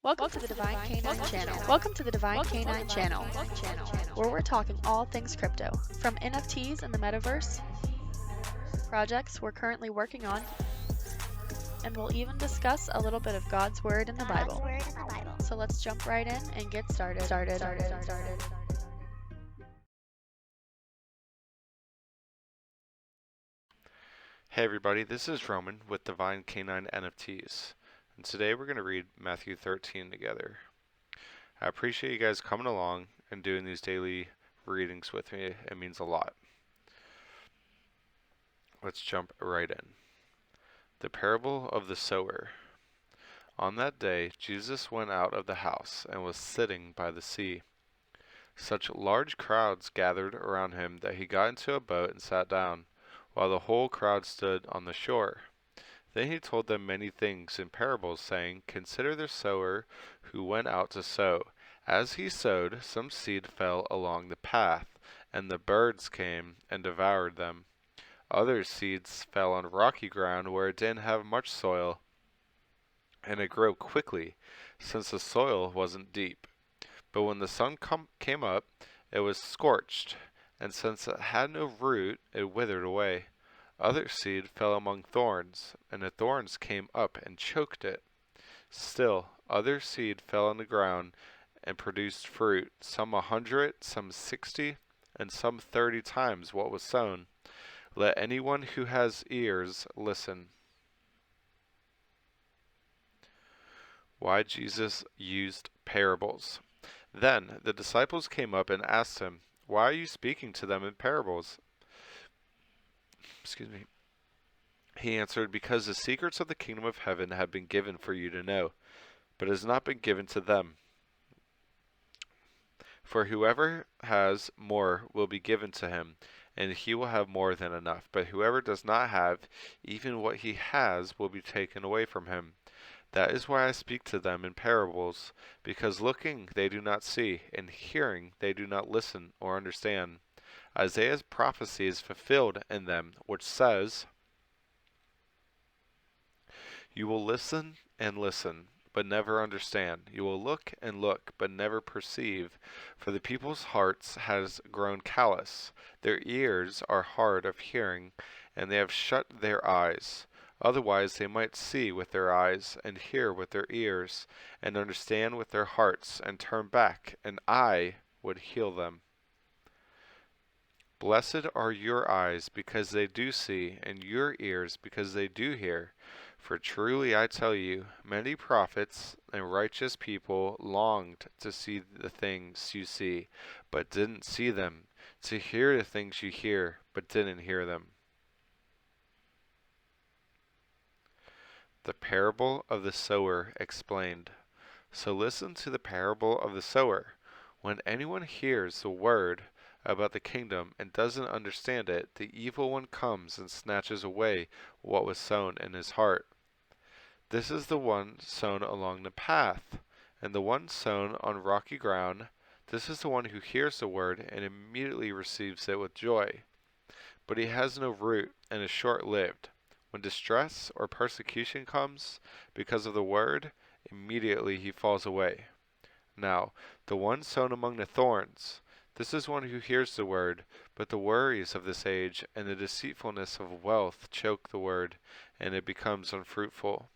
Welcome to the Divine Canine Channel. Welcome to the Divine Canine Channel, where we're talking all things crypto, from NFTs and the metaverse, projects we're currently working on, and we'll even discuss a little bit of God's Word in the Bible. So let's jump right in and get started. Hey everybody, this is Roman with Divine Canine NFTs, and today we're going to read Matthew 13 together. I appreciate you guys coming along and doing these daily readings with me. It means a lot. Let's jump right in. The parable of the sower. On that day, Jesus went out of the house and was sitting by the sea. Such large crowds gathered around him that he got into a boat and sat down, while the whole crowd stood on the shore. Then he told them many things in parables, saying, Consider the sower who went out to sow. As he sowed, some seed fell along the path, and the birds came and devoured them. Other seeds fell on rocky ground where it didn't have much soil, and it grew quickly, since the soil wasn't deep. But when the sun came up, it was scorched, and since it had no root, it withered away. Other seed fell among thorns, and the thorns came up and choked it. Still, other seed fell on the ground and produced fruit, some 100, some 60, and some 30 times what was sown. Let anyone who has ears listen. Why Jesus used parables. Then the disciples came up and asked him, Why are you speaking to them in parables? He answered, Because the secrets of the kingdom of heaven have been given for you to know, but it has not been given to them. For whoever has more will be given to him, and he will have more than enough. But whoever does not have, even what he has will be taken away from him. That is why I speak to them in parables, because looking they do not see, and hearing they do not listen or understand. Isaiah's prophecy is fulfilled in them, which says, You will listen and listen, but never understand. You will look and look, but never perceive. For the people's hearts has grown callous. Their ears are hard of hearing, and they have shut their eyes. Otherwise they might see with their eyes, and hear with their ears, and understand with their hearts, and turn back, and I would heal them. Blessed are your eyes, because they do see, and your ears, because they do hear. For truly I tell you, many prophets and righteous people longed to see the things you see, but didn't see them, to hear the things you hear, but didn't hear them. The parable of the sower explained. So listen to the parable of the sower. When anyone hears the word about the kingdom and doesn't understand it, the evil one comes and snatches away what was sown in his heart. This is the one sown along the path, and the one sown on rocky ground. This is the one who hears the word and immediately receives it with joy. But he has no root and is short-lived. When distress or persecution comes because of the word, immediately he falls away. Now, the one sown among the thorns, this is one who hears the word, but the worries of this age and the deceitfulness of wealth choke the word, and it becomes unfruitful.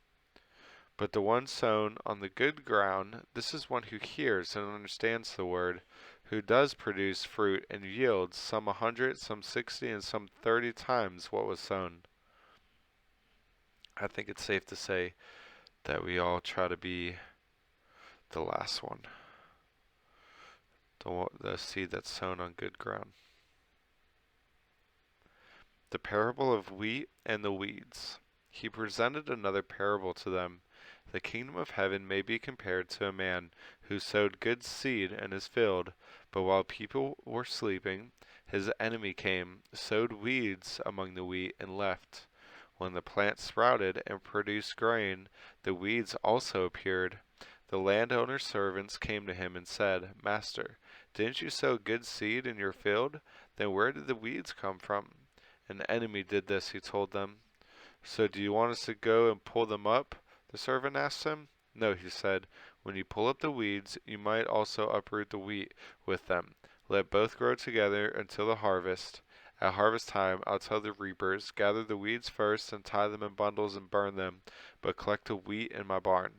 But the one sown on the good ground, this is one who hears and understands the word, who does produce fruit and yields some 100, some 60, and some 30 times what was sown. I think it's safe to say that we all try to be the last one, the seed that's sown on good ground. The parable of wheat and the weeds. He presented another parable to them. The kingdom of heaven may be compared to a man who sowed good seed in his field, but while people were sleeping, his enemy came, sowed weeds among the wheat, and left. When the plant sprouted and produced grain, the weeds also appeared. The landowner's servants came to him and said, Master, didn't you sow good seed in your field? Then where did the weeds come from? An enemy did this, he told them. So do you want us to go and pull them up? The servant asked him. No, he said, when you pull up the weeds, you might also uproot the wheat with them. Let both grow together until the harvest. At harvest time, I'll tell the reapers, gather the weeds first and tie them in bundles and burn them, but collect the wheat in my barn.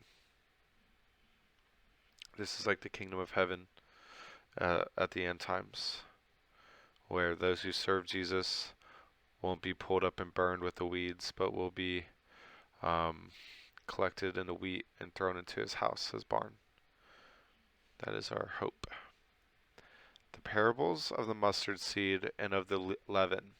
This is like the kingdom of heaven at the end times, where those who serve Jesus won't be pulled up and burned with the weeds, but will be collected in the wheat and thrown into his house, his barn. That is our hope. The parables of the mustard seed and of the leaven.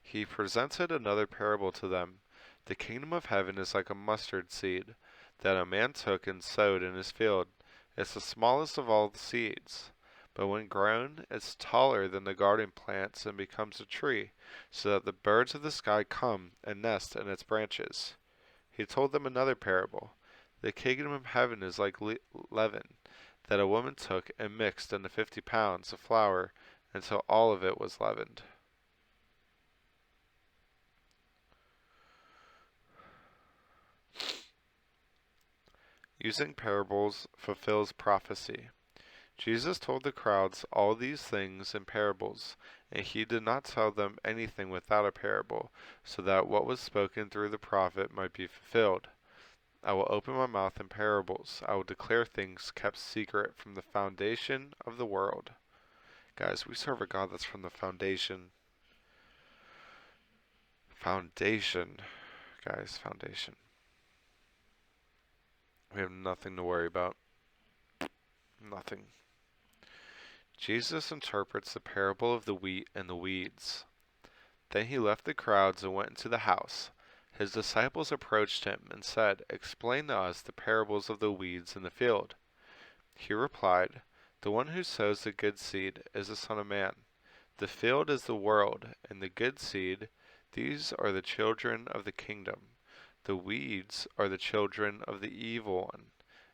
He presented another parable to them. The kingdom of heaven is like a mustard seed that a man took and sowed in his field. It's the smallest of all the seeds, but when grown, it's taller than the garden plants and becomes a tree, so that the birds of the sky come and nest in its branches. He told them another parable. The kingdom of heaven is like leaven that a woman took and mixed into 50 pounds of flour until all of it was leavened. Using parables fulfills prophecy. Jesus told the crowds all these things in parables, and he did not tell them anything without a parable, so that what was spoken through the prophet might be fulfilled. I will open my mouth in parables. I will declare things kept secret from the foundation of the world. Guys, we serve a God that's from the foundation. Foundation. Guys, foundation. We have nothing to worry about. Nothing. Jesus interprets the parable of the wheat and the weeds. Then he left the crowds and went into the house. His disciples approached him and said, "Explain to us the parables of the weeds in the field." He replied, "The one who sows the good seed is the Son of Man. The field is the world, and the good seed, these are the children of the kingdom. The weeds are the children of the evil one,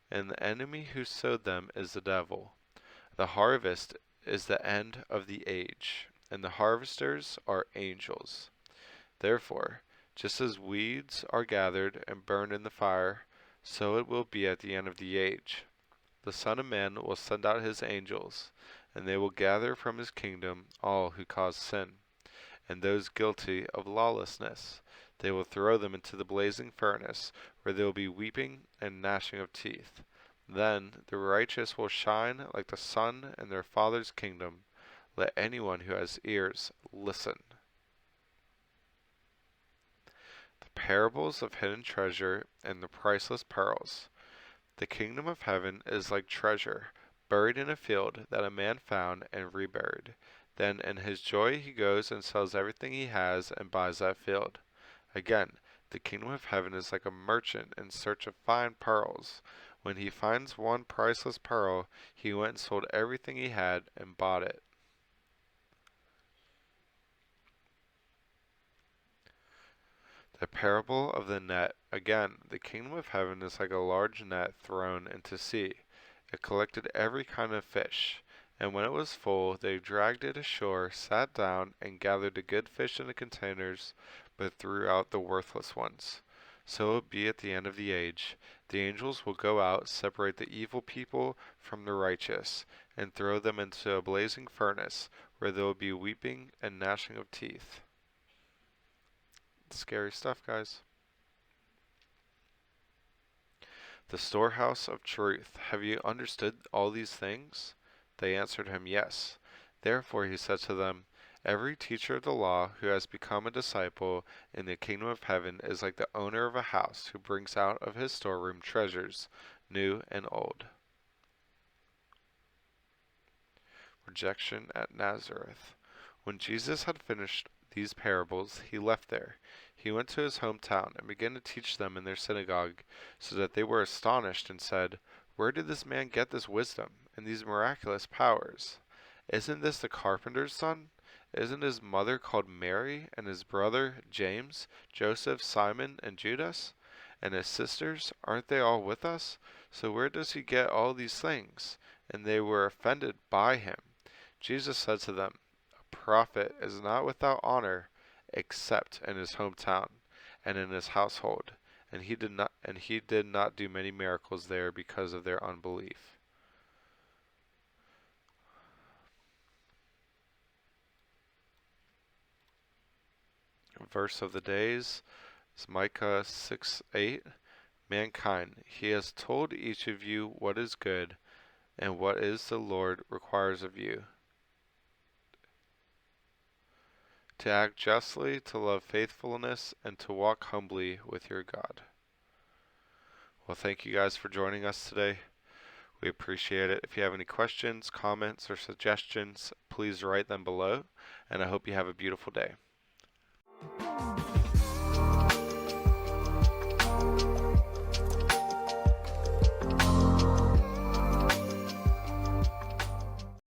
and the enemy who sowed them is the devil. The harvest is the end of the age, and the harvesters are angels. Therefore, just as weeds are gathered and burned in the fire, so it will be at the end of the age. The Son of Man will send out his angels, and they will gather from his kingdom all who cause sin, and those guilty of lawlessness. They will throw them into the blazing furnace, where there will be weeping and gnashing of teeth. Then the righteous will shine like the sun in their Father's kingdom. Let anyone who has ears listen." The parables of hidden treasure and the priceless pearls. The kingdom of heaven is like treasure buried in a field that a man found and reburied. Then in his joy he goes and sells everything he has and buys that field. Again, the kingdom of heaven is like a merchant in search of fine pearls. When he finds one priceless pearl, he went and sold everything he had and bought it. The parable of the net. Again, the kingdom of heaven is like a large net thrown into sea. It collected every kind of fish, and when it was full, they dragged it ashore, sat down, and gathered the good fish in the containers, but threw out the worthless ones. So it will be at the end of the age. The angels will go out, separate the evil people from the righteous, and throw them into a blazing furnace, where there will be weeping and gnashing of teeth. Scary stuff, guys. The storehouse of truth. Have you understood all these things? They answered him, "Yes." Therefore he said to them, "Every teacher of the law who has become a disciple in the kingdom of heaven is like the owner of a house who brings out of his storeroom treasures, new and old." Rejection at Nazareth. When Jesus had finished these parables, he left there. He went to his hometown and began to teach them in their synagogue, so that they were astonished and said, "Where did this man get this wisdom and these miraculous powers? Isn't this the carpenter's son? Isn't his mother called Mary, and his brother James, Joseph, Simon, and Judas? And his sisters, aren't they all with us? So where does he get all these things?" And they were offended by him. Jesus said to them, "A prophet is not without honor except in his hometown and in his household." he did not do many miracles there because of their unbelief. Verse of the days is Micah 6:8. Mankind, he has told each of you what is good and what is the Lord requires of you. To act justly, to love faithfulness, and to walk humbly with your God. Well, thank you guys for joining us today. We appreciate it. If you have any questions, comments, or suggestions, please write them below, and I hope you have a beautiful day.